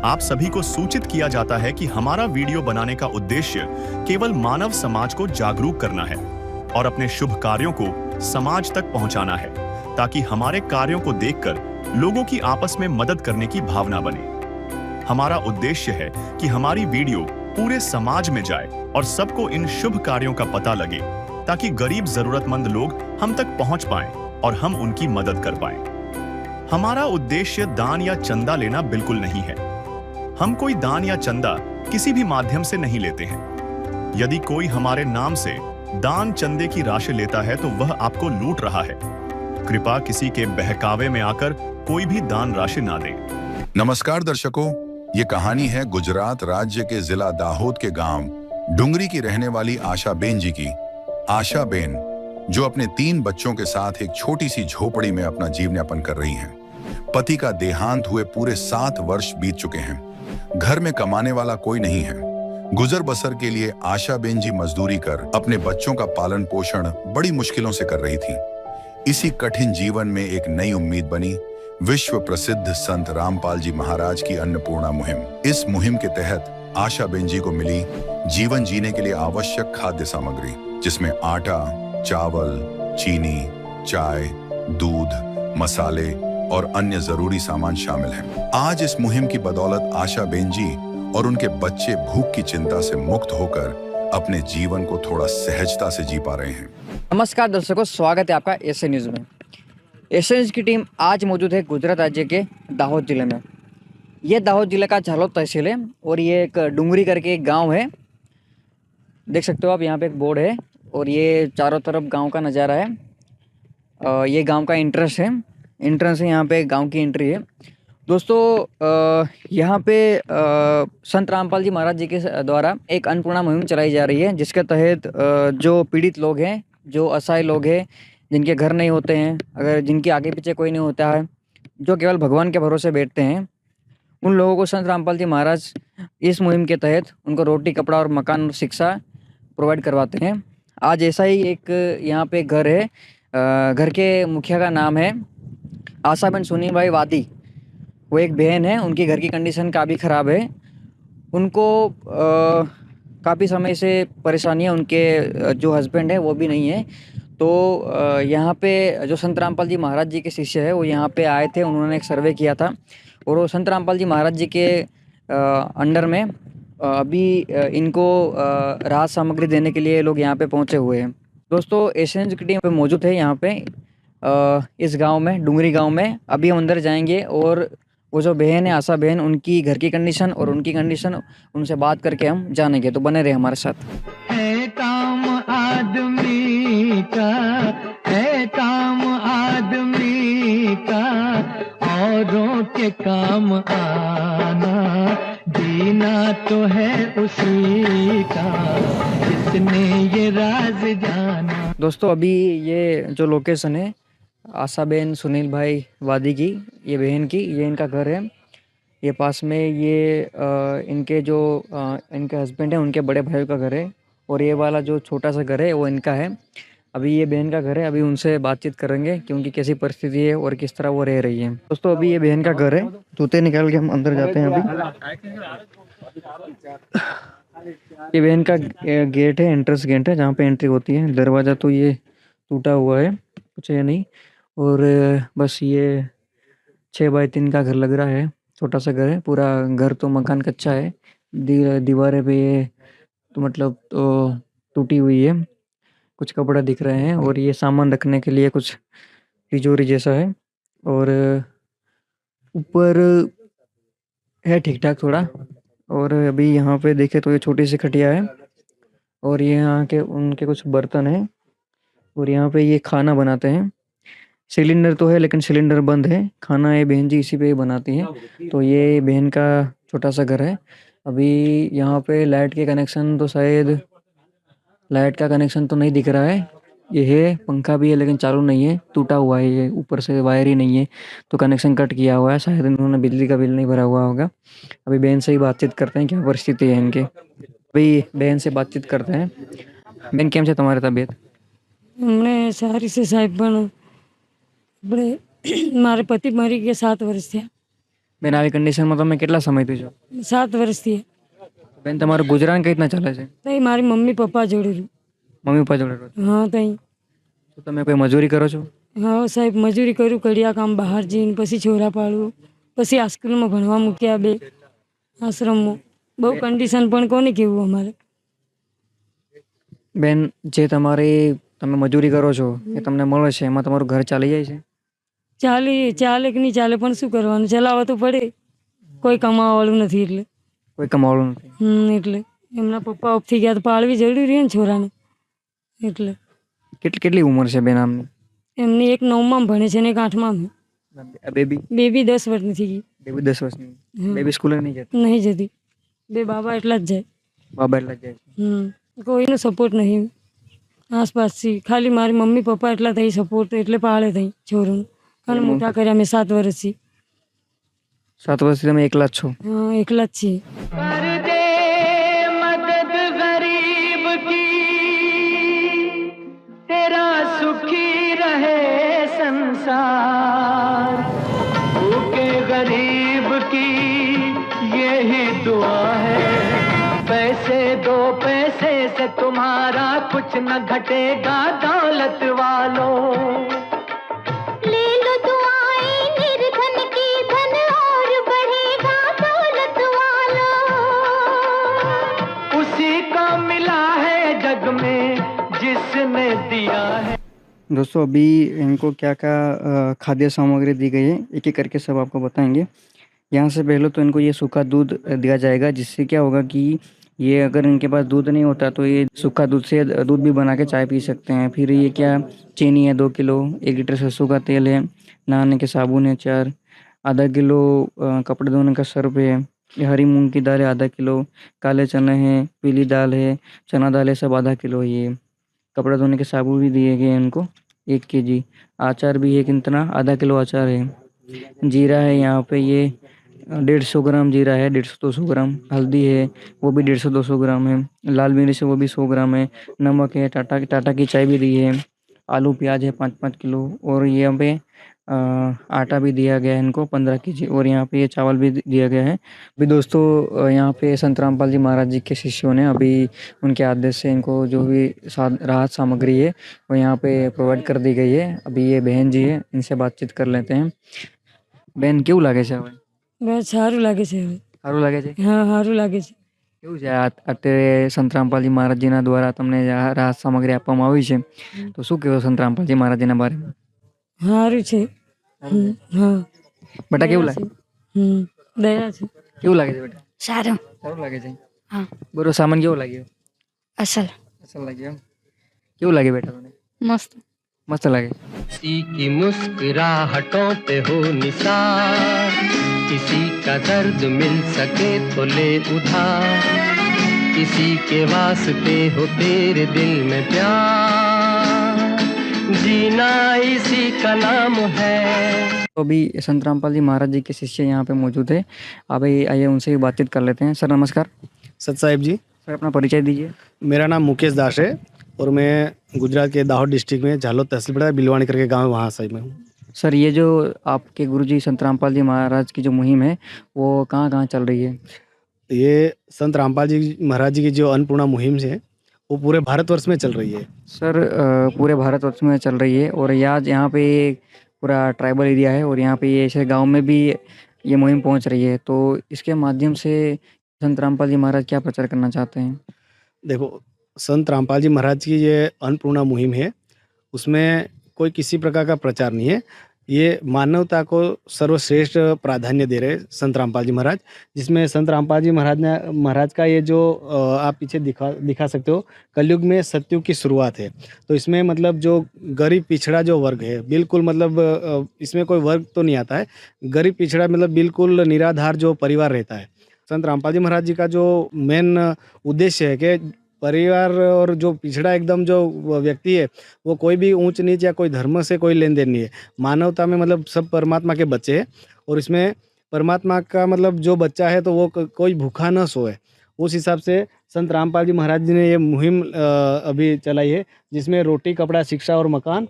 आप सभी को सूचित किया जाता है कि हमारा वीडियो बनाने का उद्देश्य केवल मानव समाज को जागरूक करना है और अपने शुभ कार्यों को समाज तक पहुंचाना है, ताकि हमारे कार्यों को देखकर लोगों की आपस में मदद करने की भावना बने। हमारा उद्देश्य है कि हमारी वीडियो पूरे समाज में जाए और सबको इन शुभ कार्यों का पता लगे, ताकि गरीब जरूरतमंद लोग हम तक पहुंच पाएं और हम उनकी मदद कर पाएं। हमारा उद्देश्य दान या चंदा लेना बिल्कुल नहीं है। हम कोई दान या चंदा किसी भी माध्यम से नहीं लेते हैं। यदि कोई हमारे नाम से दान चंदे की राशि लेता है तो वह आपको लूट रहा है। कृपया किसी के बहकावे में आकर कोई भी दान राशि ना दें। नमस्कार दर्शकों, ये कहानी है गुजरात राज्य के जिला दाहोद के गांव डुंगरी की रहने वाली आशाबेन जी की। आशाबेन जो अपने 3 बच्चों के साथ एक छोटी सी झोपड़ी में अपना जीवन यापन कर रही हैं। पति का देहांत हुए पूरे 7 वर्ष बीत चुके हैं। घर में कमाने वाला कोई नहीं है। गुजर बसर के लिए आशाबेन जी मजदूरी कर अपने बच्चों का पालन पोषण बड़ी मुश्किलों से कर रही थी। इसी कठिन जीवन में एक नई उम्मीद बनी विश्व प्रसिद्ध संत रामपाल जी महाराज की अन्नपूर्णा मुहिम। इस मुहिम के तहत आशाबेन जी को मिली जीवन जीने के लिए आवश्यक खाद्य सामग्री, जिसमें आटा, चावल, चीनी, चाय, दूध, मसाले और अन्य जरूरी सामान शामिल हैं। आज इस मुहिम की बदौलत आशाबेन जी और उनके बच्चे भूख की चिंता से मुक्त होकर अपने जीवन को थोड़ा सहजता से जी पा रहे हैं। नमस्कार दर्शकों, स्वागत है आपका एसए न्यूज़ में। एसए न्यूज़ की टीम आज मौजूद है गुजरात राज्य के दाहोद जिले में। ये दाहोद जिले का झालोद तहसील है और ये एक डुंगरी करके एक गांव है। देख सकते हो आप, यहाँ पे एक बोर्ड है और ये चारों तरफ गांव का नज़ारा है। ये गांव का एंट्रेंस है। यहाँ पे गांव की एंट्री है। दोस्तों, यहाँ पे संत रामपाल जी महाराज जी के द्वारा एक अन्नपूर्णा मुहिम चलाई जा रही है, जिसके तहत जो पीड़ित लोग हैं, जो असहाय लोग हैं, जिनके घर नहीं होते हैं, अगर जिनके आगे पीछे कोई नहीं होता है, जो केवल भगवान के भरोसे बैठते हैं, उन लोगों को संत रामपाल जी महाराज इस मुहिम के तहत उनको रोटी, कपड़ा और मकान और शिक्षा प्रोवाइड करवाते हैं। आज ऐसा ही एक यहाँ पे घर है। घर के मुखिया का नाम है आशाबेन सुनील भाई वादी। वो एक बहन है, उनकी घर की कंडीशन काफ़ी ख़राब है। उनको काफ़ी समय से परेशानी है। उनके जो हस्बैंड है वो भी नहीं है। तो यहाँ पे जो संत रामपाल जी महाराज जी के शिष्य है वो यहाँ पे आए थे। उन्होंने एक सर्वे किया था और वो संत रामपाल जी महाराज जी के अंडर में अभी इनको राहत सामग्री देने के लिए लोग यहाँ पे पहुँचे हुए हैं। दोस्तों, एशियन की टीम पे मौजूद है यहाँ पे इस गांव में, डुंगरी गांव में। अभी हम अंदर जाएंगे और वो जो बहन है आशा बहन, उनकी घर की कंडीशन और उनकी कंडीशन उनसे बात करके हम जानेंगे। तो बने रहे हमारे साथ। है काम आदमी का, है काम आदमी का, औरों के काम आना, जीना तो है उसी का, जिसने ये राज जाना। दोस्तों, अभी ये जो लोकेशन है आशाबेन सुनील भाई वादी की, ये बहन की, ये इनका घर है। ये पास में ये इनके जो इनके हस्बैंड हैं, उनके बड़े भाई का घर है और ये वाला जो छोटा सा घर है वो इनका है। अभी ये बहन का घर है। अभी उनसे बातचीत करेंगे कि उनकी कैसी परिस्थिति है और किस तरह वो रह रही है। दोस्तों, अभी ये बहन का घर है। जूते निकाल के हम अंदर जाते हैं। अभी ये बहन का गेट है, एंट्रेंस गेट है, जहाँ पे एंट्री होती है। दरवाज़ा तो ये टूटा हुआ है, कुछ है नहीं। और बस ये 6 बाई 3 का घर लग रहा है। छोटा सा घर है। पूरा घर तो मकान कच्चा है। दीवारें पे ये तो मतलब तो टूटी हुई है। कुछ कपड़ा दिख रहे हैं और ये सामान रखने के लिए कुछ तिजोरी जैसा है। और ऊपर है ठीक ठाक थोड़ा। और अभी यहाँ पे देखे तो ये छोटी सी खटिया है और ये यहाँ के उनके कुछ बर्तन हैं और यहाँ पे ये खाना बनाते हैं। सिलेंडर तो है लेकिन सिलेंडर बंद है। खाना ये बहन जी इसी पे ही बनाती हैं। तो ये बहन का छोटा सा घर है। अभी यहाँ पे लाइट के कनेक्शन तो शायद लाइट का कनेक्शन तो नहीं दिख रहा है। ये है, पंखा भी है लेकिन चालू नहीं है, टूटा हुआ है। ये ऊपर से वायर ही नहीं है तो कनेक्शन कट किया हुआ है। शायद इन्होंने बिजली का बिल नहीं भरा हुआ होगा। अभी बहन से ही बातचीत करते हैं क्या परिस्थिति है इनकी। अभी बहन से बातचीत करते हैं। बहन, केम છે તમારી તબિયત? हमने सारी से साहिब પણ આપણે મારે પતિ મરી ગયા 7 વર્ષ થયા। બેન આવી કન્ડિશનમાં તમે કેટલા સમયથી છો? 7 વર્ષથી. બેન તમારું ગુજરાન કઈ રીતના ચાલે છે? તઈ મારી મમ્મી પપ્પા જોડે રહું. મમ્મી પપ્પા જોડે રહો છો? હા તઈ. તો તમે કોઈ મજૂરી કરો છો? હા સાહેબ, મજૂરી કરું, કડિયા કામ બહાર જઈને, પછી છોરા પાડું, પછી આ સ્કૂલમાં ભણવા મૂક્યા 2 આશ્રમમાં. બહુ કન્ડિશન પણ કોને કેવું અમારે. બેન જે તમે મજૂરી કરો છો એ તમને મળે છે એમાં તમારું ઘર ચાલી જાય છે? ચાલે કે નહીં ચાલે પણ શું કરવાનું, ચલાવવા તો પડે. કોઈ કમાવાવાળું નથી એટલે. કોઈ કમાવાનું નથી. એટલે એમના પપ્પા ઓફ થઈ ગયા તો પાળવી જરૂરી ને છોરાને, એટલે. કેટલી ઉંમર છે બેન આમની? એમની એક 9માં ભણે છે ને એક 8માં. બેબી? બેબી 10 વર્ષની થઈ ગઈ. બેબી 10 વર્ષની. બેબી સ્કૂલે નહીં જતી? નહીં જતી. 2 બાબા એટલા જ જાય. બાબા એટલા જ જાય છે. કોઈનો સપોર્ટ નહીં આસપાસથી. ખાલી મારી મમ્મી પપ્પા એટલા થઈ સપોર્ટ, એટલે પાળે થઈ છોરું અને મોટા કર્યા મેં 7 વર્ષથી. 7 વર્ષથી તમે એકલા જ છો? હા એકલા જ છીએ. कर दे मदद गरीब की, तेरा सुखी रहे संसार, भूखे गरीब की यही दुआ है, पैसे 2 पैसे से तुम्हारा कुछ न घटेगा दौलत वालों, ले लो दुआएं निर्धन की, धन और बढ़ेगा दौलत वालों, उसी को मिला है जग में जिसने दिया है। दोस्तों अभी इनको क्या क्या खाद्य सामग्री दी गई है एक एक करके सब आपको बताएंगे। यहाँ से पहले तो इनको ये सूखा दूध दिया जाएगा, जिससे क्या होगा कि ये अगर इनके पास दूध नहीं होता तो ये सूखा दूध से दूध भी बना के चाय पी सकते हैं। फिर ये क्या चीनी है 2 किलो, 1 लीटर सरसों का तेल है, नहाने के साबुन है 4, आधा किलो कपड़े धोने का सर्फ है, ये हरी मूंग की दाल है आधा किलो, काले चने हैं, पीली दाल है, चना दाल है, सब आधा किलो। ये कपड़े धोने के साबुन भी दिए गए हैं इनको 1 केजी। अचार भी है कितना, आधा किलो अचार है। जीरा है यहाँ पे ये 150 ग्राम जीरा है, 150-200 ग्राम। हल्दी है वो भी 150-200 ग्राम है। लाल मिर्च है वो भी 100 ग्राम है। नमक है, टाटा की चाय भी दी है। आलू प्याज है 5-5 किलो। और यहाँ पे आटा भी दिया गया है इनको 15 केजी। और यहाँ पे ये चावल भी दिया गया है। अभी दोस्तों यहाँ पे संत रामपाल जी महाराज जी के शिष्यों ने अभी उनके आदेश से इनको जो भी राहत सामग्री है वो यहाँ पे प्रोवाइड कर दी गई है। अभी ये बहन जी है, इनसे बातचीत कर लेते हैं। बहन केવું લાગે છે હવે? બસ સારું લાગે છે હવે. સારું લાગે છે? હા સારું લાગે છે. કેવું છે અત્યારે સંત રામપાલજી મહારાજજીના દ્વારા તમને આ રાહત સામગ્રી આપવામાં આવી છે, તો શું કહેવો સંત રામપાલજી મહારાજજીના બારેમાં? સારું છે. હા બેટા કેવું લાગે? દયા છે. કેવું લાગે છે બેટા? સારું. સારું લાગે છે? હા. બરો સામાન કેવો લાગ્યો? અસલ. અસલ લાગ્યો એમ? કેવું લાગે બેટા તને? મસ્ત. મસ્ત લાગે? किसी की मुस्कुराहटों पे हो निसार, किसी का दर्द मिल सके तो ले उधार, किसी के वास्ते हो तेरे दिल में प्यार, जीना इसी का नाम है। तो अभी संत रामपाल जी महाराज जी के शिष्य यहाँ पे मौजूद है। अभी आइए उनसे भी बातचीत कर लेते हैं। सर नमस्कार। सत साहिब जी, सर अपना परिचय दीजिए। मेरा नाम मुकेश दास है और मैं गुजरात के दाहोद डिस्ट्रिक्ट में झालोद तहसील पड़ता है, बिलवाणी करके गांव है, वहाँ से मैं हूँ। सर ये जो आपके गुरुजी संत रामपाल जी महाराज की जो मुहिम है वो कहाँ कहाँ चल रही है? ये संत रामपाल जी महाराज जी की जो अन्नपूर्णा मुहिम है वो पूरे भारतवर्ष में चल रही है। सर पूरे भारतवर्ष में चल रही है और यहाँ पे पूरा ट्राइबल एरिया है और यहाँ पे ये ऐसे गांव में भी ये मुहिम पहुंच रही है, तो इसके माध्यम से संत रामपाल जी महाराज क्या प्रचार करना चाहते हैं? देखो, संत रामपाल जी महाराज की ये अन्नपूर्णा मुहिम है, उसमें कोई किसी प्रकार का प्रचार नहीं है। ये मानवता को सर्वश्रेष्ठ प्राधान्य दे रहे संत रामपाल जी महाराज, जिसमें संत रामपाल जी महाराज का ये जो आप पीछे दिखा सकते हो, कलयुग में सतयुग की शुरुआत है। तो इसमें मतलब जो गरीब पिछड़ा जो वर्ग है, बिल्कुल मतलब इसमें कोई वर्ग तो नहीं आता है, गरीब पिछड़ा मतलब बिल्कुल निराधार जो परिवार रहता है। संत रामपाल जी महाराज जी का जो मेन उद्देश्य है कि परिवार और जो पिछड़ा एकदम जो व्यक्ति है वो कोई भी ऊंच नीच या कोई धर्म से कोई लेन देन नहीं है, मानवता में मतलब सब परमात्मा के बच्चे हैं। और इसमें परमात्मा का मतलब जो बच्चा है तो वो कोई भूखा न सोए, उस हिसाब से संत रामपाल जी महाराज जी ने ये मुहिम अभी चलाई है, जिसमें रोटी, कपड़ा, शिक्षा और मकान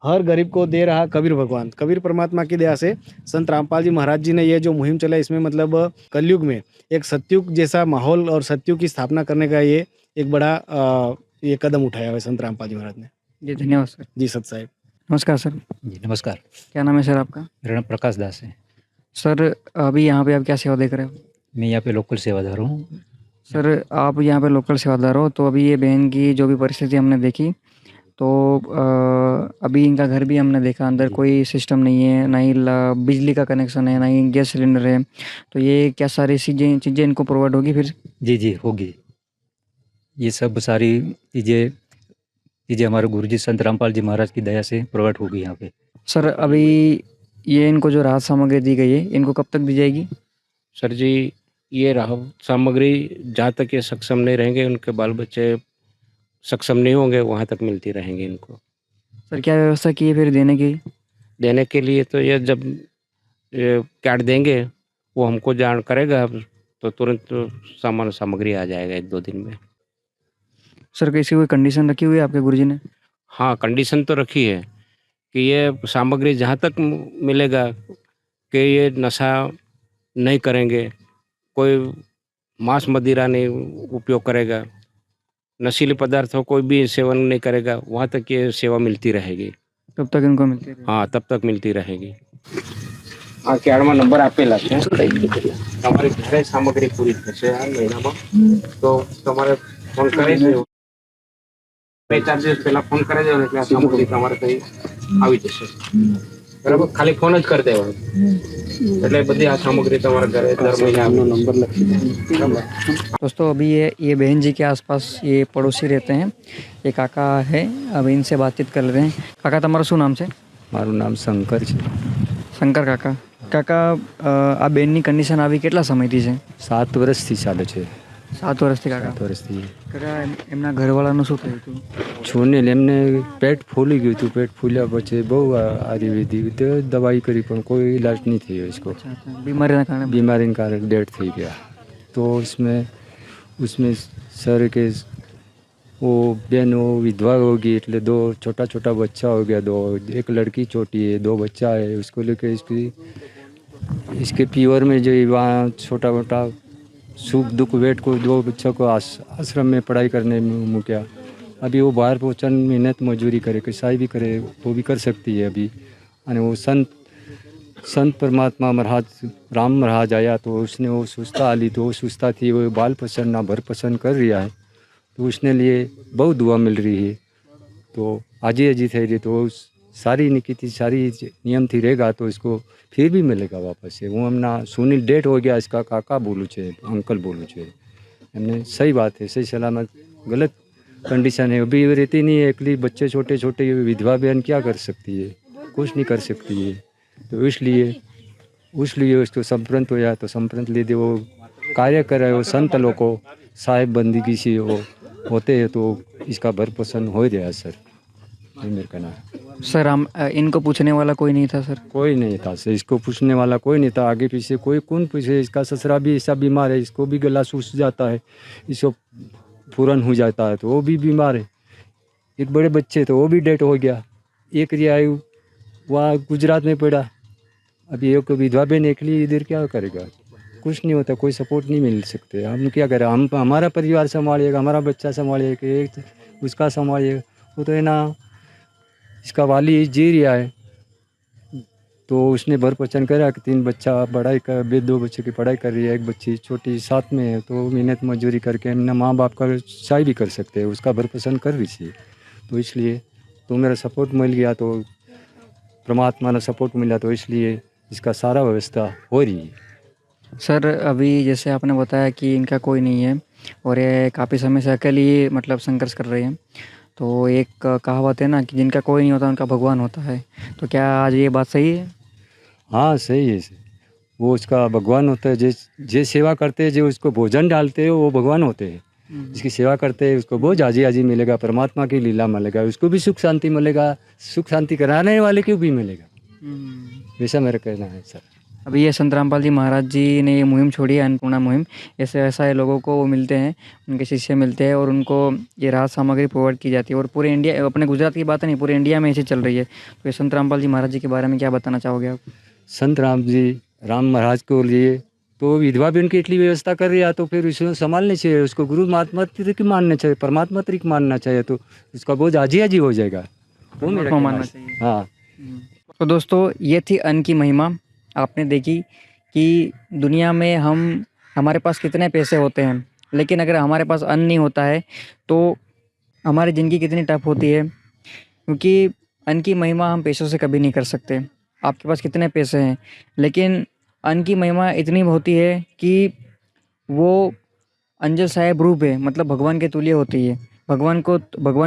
हर गरीब को दे रहा कबीर भगवान। कबीर परमात्मा की दया से संत रामपाल जी महाराज जी ने ये जो मुहिम चला, इसमें मतलब कलयुग में एक सतयुग जैसा माहौल और सतयुग की स्थापना करने का ये एक बड़ा ये कदम उठाया है संत रामपाल जी महाराज ने। जी धन्यवाद सर। जी सत साहेब। नमस्कार सर। जी नमस्कार। क्या नाम है सर आपका? मेरा नाम प्रकाश दास है। सर अभी यहाँ पे आप क्या सेवा देख रहे हो? मैं यहाँ पे लोकल सेवादार हूँ। सर आप यहाँ पे लोकल सेवादार हो, तो अभी ये बहन की जो भी परिस्थिति हमने देखी, तो अभी इनका घर भी हमने देखा, अंदर कोई सिस्टम नहीं है, ना ही बिजली का कनेक्शन है, ना ही गैस सिलेंडर है। तो ये क्या सारी चीज़ें इनको प्रोवाइड होगी फिर? जी होगी। ये सब सारी चीज़ें हमारे गुरुजी संत रामपाल जी महाराज की दया से प्रोवाइड होगी यहाँ पे। सर अभी ये इनको जो राहत सामग्री दी गई है, इनको कब तक दी जाएगी? सर जी, ये राहत सामग्री जहाँ तक ये सक्षम नहीं रहेंगे, उनके बाल बच्चे सक्षम नहीं होंगे, वहाँ तक मिलती रहेंगी इनको। सर क्या व्यवस्था की है फिर देने की? देने के लिए तो ये जब ये कार्ड देंगे, वो हमको जान करेगा तो तुरंत सामान सामग्री आ जाएगा 1-2 दिन में। सर कैसी कोई कंडीशन रखी हुई है आपके गुरुजी ने? हाँ, कंडीशन तो रखी है कि ये सामग्री जहाँ तक मिलेगा कि ये नशा नहीं करेंगे, कोई मांस मदिरा नहीं उपयोग करेगा, नशीले पदार्थों कोई भी सेवन नहीं करेगा, वहाँ तक ये सेवा मिलती रहेगी। कब तक इनको मिलती है? हाँ, तब तक मिलती रहेगी। हाँ, 11वां नंबर आपे लगશે તમારી ઘરે સામગ્રી પૂરી થશે આ મહિનામાં, તો તમારે ફોન કરી દેજો, 2-4 દિવસ પહેલા ફોન કરી દેજો એટલે આ સામગ્રી તમારે કઈ આવી જશે, બરાબર? ખાલી ફોન જ કરી દેવાનો એટલે બધી આ સામગ્રી તમારા ઘરે દર મહિને આપનો નંબર લખી દો। दोस्तों अभी ये बहन जी के आसपास ये पड़ोसी रहते हैं, ये काका है, अभी इनसे बातचीत कर रहे हैं। काका તમારું શું નામ છે? મારું નામ શંકર છે। શંકર કાકા, આ બેનની કન્ડિશન આવી કેટલા સમયથી છે? 7 વર્ષથી ચાલે છે। 7 વર્ષથી કાકા? 7 વર્ષથી કાકા એમના ઘરવાળાનું શું થયું હતું? છોને એમને પેટ ફૂલી ગયું હતું। પેટ ફૂલ્યા પછી બહુ આયુર્વેદિક દવાઈ કરી પણ કોઈ इलाज नहीं થયો इसको। बीमारी કારણે? बीमारी के कारण डेथ થઈ गया। तो उसमें सर के वो बहन वो विधवा होगी, એટલે 2 छोटा छोटा बच्चा हो गया, 2 एक लड़की छोटी है, 2 बच्चा है। उसको लेके इसके प्योर में जो वहाँ छोटा मोटा सुख दुख वेट को 2 बच्चों को आश्रम में पढ़ाई करने में मुकिया। अभी वो बाहर पहुँचन मेहनत मजदूरी करे, कसाई भी करे, वो भी कर सकती है अभी। और वो संत परमात्मा महाराज राम महाराज आया तो उसने वो सुस्ता आली, तो वो सुस्ता थी वो बाल पसंद ना भर पसंद कर रहा है, तो उसने लिए बहुत दुआ मिल रही है। तो आज ही थे रही, तो सारी निकी सारी नियम थी रहेगा तो इसको फिर भी मिलेगा वापस से। वो हमना सुनील डेट हो गया, इसका काका बोलूँ छे, अंकल बोलूँ छे, हमने सही बात है, सही सलामत। गलत कंडीशन है, अभी रहती नहीं है, एकली बच्चे छोटे छोटे, विधवा बहन क्या कर सकती है? कुछ नहीं कर सकती है। तो इसलिए उसको संप्रंत होया, तो संप्रंत ले दे वो कार्य कर रहे हो संत लोगों साहेब बंदगी से वो होते हैं, तो इसका भरपोषण हो गया सर। ये मेरे कहना है सर। हम इनको पूछने वाला कोई नहीं था सर? कोई नहीं था सर, इसको पूछने वाला कोई नहीं था। आगे पीछे कोई कौन पूछे? इसका ससुरा भी ऐसा बीमार है, इसको भी गला सूख जाता है, इसको पूरन हो जाता है, तो वो भी बीमार है। एक बड़े बच्चे तो वो भी डेथ हो गया। एक रियायु वहाँ गुजरात में पड़ा। अभी एक विधवा बहन एकली इधर क्या करेगा? कुछ नहीं होता, कोई सपोर्ट नहीं मिल सकते। हम क्या करें? हम हमारा परिवार संभालिएगा, हमारा बच्चा संभालिएगा, एक उसका संभालिएगा, वो तो है ना इसका वाली जी रिया है। तो उसने भरपोषण करा कि 3 बच्चा पढ़ाई कर, 2 बच्चे की पढ़ाई कर रही है, एक बच्ची छोटी 7 में है, तो मेहनत मजदूरी करके हमने माँ बाप का सहाय भी कर सकते हैं, उसका भरपोषण कर भी चाहिए। तो इसलिए तो मेरा सपोर्ट मिल गया, तो परमात्मा ने सपोर्ट मिला, तो इसलिए इसका सारा व्यवस्था हो रही है। सर अभी जैसे आपने बताया कि इनका कोई नहीं है और ये काफ़ी समय से अकेले ही मतलब संघर्ष कर रहे हैं, तो एक कहावत है ना कि जिनका कोई नहीं होता उनका भगवान होता है, तो क्या आज ये बात सही है? हाँ सही है, वो उसका भगवान होता है। जे सेवा करते हैं, जो उसको भोजन डालते हैं, वो भगवान होते हैं। जिसकी सेवा करते हैं उसको बहुत आजी मिलेगा, परमात्मा की लीला मिलेगा, उसको भी सुख शांति मिलेगा, सुख शांति कराने वाले को भी मिलेगा। वैसा मेरा कहना है सर। अभी ये संत रामपाल जी महाराज जी ने ये मुहिम छोड़ी है, अन्नपूर्णा मुहिम। ऐसे ऐसा लोगों को वो मिलते हैं, उनके शिष्य मिलते हैं और उनको ये राहत सामग्री प्रोवाइड की जाती है। और पूरे इंडिया, अपने गुजरात की बात नहीं, पूरे इंडिया में ऐसी चल रही है। तो ये संत रामपाल जी महाराज जी के बारे में क्या बताना चाहोगे आप? संत राम महाराज को लिए तो विधवा भी उनकी इतनी व्यवस्था कर रही है, तो फिर उसको संभालने चाहिए, उसको गुरु महात्मा तरीके मानना चाहिए, परमात्मा तरीके मानना चाहिए, तो उसका बोझ आज ही हो जाएगा। वो मेरा मानना कहना चाहिए। है। हाँ। तो दोस्तों, ये थी अन्न की महिमा। आपने देखी कि दुनिया में हमारे पास कितने पैसे होते हैं, लेकिन अगर हमारे पास अन्न नहीं होता है तो हमारी ज़िंदगी कितनी टफ होती है। क्योंकि अन्न की महिमा हम पैसों से कभी नहीं कर सकते। आपके पास कितने पैसे हैं, लेकिन अन्न की महिमा इतनी होती है कि वो अंजल साहेब रूप है, मतलब भगवान के तुल्य होती है। भगवान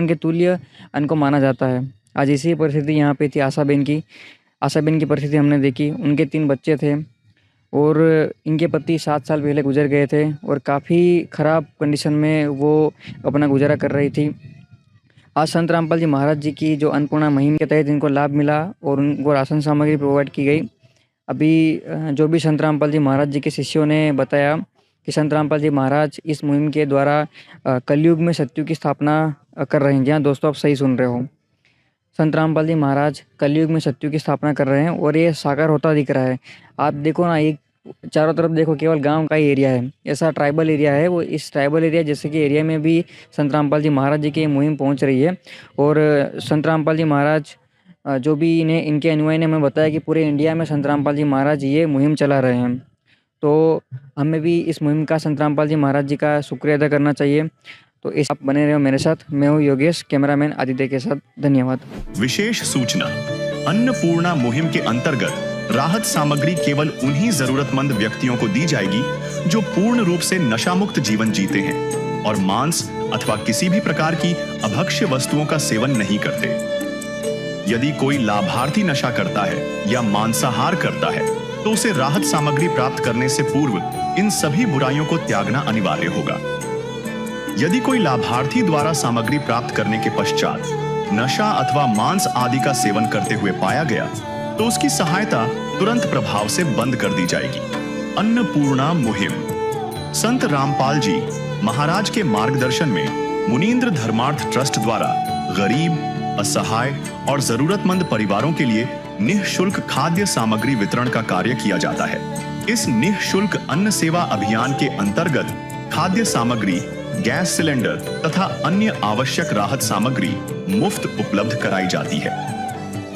के तुल्य अन्न को माना जाता है। आज इसी परिस्थिति यहाँ पे थी आशाबेन की परिस्थिति हमने देखी। उनके 3 बच्चे थे और इनके पति 7 साल पहले गुजर गए थे और काफ़ी ख़राब कंडीशन में वो अपना गुजारा कर रही थी। आज संत रामपाल जी महाराज जी की जो अन्नपूर्णा मुहिम के तहत इनको लाभ मिला और उनको राशन सामग्री प्रोवाइड की गई। अभी जो भी संत रामपाल जी महाराज जी के शिष्यों ने बताया कि संत रामपाल जी महाराज इस मुहिम के द्वारा कलयुग में सत्युग की स्थापना कर रहे हैं। जी हाँ दोस्तों, आप सही सुन रहे हो। संत रामपाल जी महाराज कलयुग में सत्युग की स्थापना कर रहे हैं और ये साकार होता दिख रहा है। आप देखो ना, एक चारों तरफ देखो, केवल गांव का ही एरिया है, ऐसा ट्राइबल एरिया है। वो इस ट्राइबल एरिया जैसे कि एरिया में भी संत रामपाल जी महाराज जी की मुहिम पहुंच रही है। और संत रामपाल जी महाराज जो भी इनके अनुयायी ने हमें बताया कि पूरे इंडिया में संत रामपाल जी महाराज ये मुहिम चला रहे हैं। तो हमें भी इस मुहिम का संत रामपाल जी महाराज जी का शुक्रिया अदा करना चाहिए। तो इस आप बने रहो मेरे साथ। मैं हूँ योगेश, कैमरामैन आदित्य के साथ। धन्यवाद। विशेष सूचना, अन्नपूर्णा मुहिम के अंतर्गत राहत सामग्री केवल उन्हीं जरूरतमंद व्यक्तियों को दी जाएगी जो पूर्ण रूप से नशा मुक्त जीवन जीते हैं और मांस अथवा किसी भी प्रकार की अभक्ष्य वस्तुओं का सेवन नहीं करते। यदि कोई लाभार्थी नशा करता है या मांसाहार करता है तो उसे राहत सामग्री प्राप्त करने से पूर्व इन सभी बुराइयों को त्यागना अनिवार्य होगा। यदि कोई लाभार्थी द्वारा सामग्री प्राप्त करने के पश्चात नशा अथवा मांस आदि का सेवन करते हुए पाया गया तो उसकी सहायता तुरंत प्रभाव से बंद कर दी जाएगी। अन्नपूर्णा मुहिम संत रामपाल जी महाराज के मार्गदर्शन में मुनींद्र धर्मार्थ ट्रस्ट द्वारा गरीब, असहाय और जरूरतमंद परिवारों के लिए निःशुल्क खाद्य सामग्री वितरण का कार्य किया जाता है। इस निःशुल्क अन्न सेवा अभियान के अंतर्गत खाद्य सामग्री, गैस सिलेंडर तथा अन्य आवश्यक राहत सामग्री मुफ्त उपलब्ध कराई जाती है।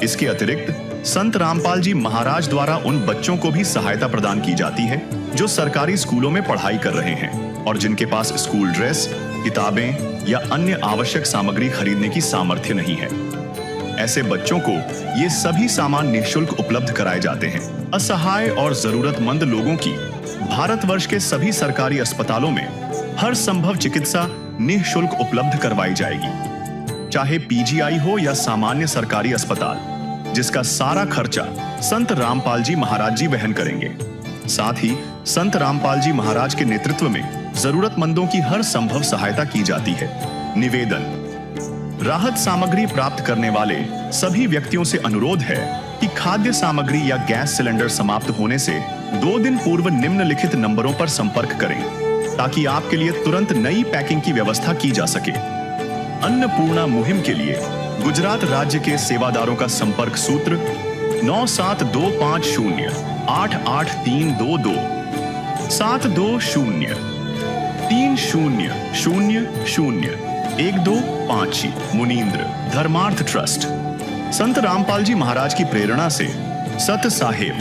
इसके अतिरिक्त संत रामपाल जी महाराज द्वारा उन बच्चों को भी सहायता प्रदान की जाती है जो सरकारी स्कूलों में पढ़ाई कर रहे हैं और जिनके पास स्कूल ड्रेस, किताबें या अन्य आवश्यक सामग्री खरीदने की सामर्थ्य नहीं है। ऐसे बच्चों को ये सभी सामान निःशुल्क उपलब्ध कराए जाते हैं। असहाय और जरूरतमंद लोगों की भारतवर्ष के सभी सरकारी अस्पतालों में हर संभव चिकित्सा निःशुल्क उपलब्ध करवाई जाएगी, चाहे पीजीआई हो या सामान्य सरकारी अस्पताल, जिसका सारा खर्चा संत रामपाल जी महाराज जी वहन करेंगे। साथ ही संत रामपाल जी महाराज के नेतृत्व में जरूरतमंदों की हर संभव सहायता की जाती है। निवेदन, राहत सामग्री प्राप्त करने वाले सभी व्यक्तियों से अनुरोध है कि खाद्य सामग्री या गैस सिलेंडर समाप्त होने से 2 दिन पूर्व निम्नलिखित नंबरों पर संपर्क करें ताकि आपके लिए तुरंत नई पैकिंग की व्यवस्था की जा सके। अन्नपूर्णा मुहिम के लिए गुजरात राज्य के सेवादारों का संपर्क सूत्र 9725088322 72030001256 मुनींद्र धर्मार्थ ट्रस्ट। संत रामपाल जी महाराज की प्रेरणा से सत साहेब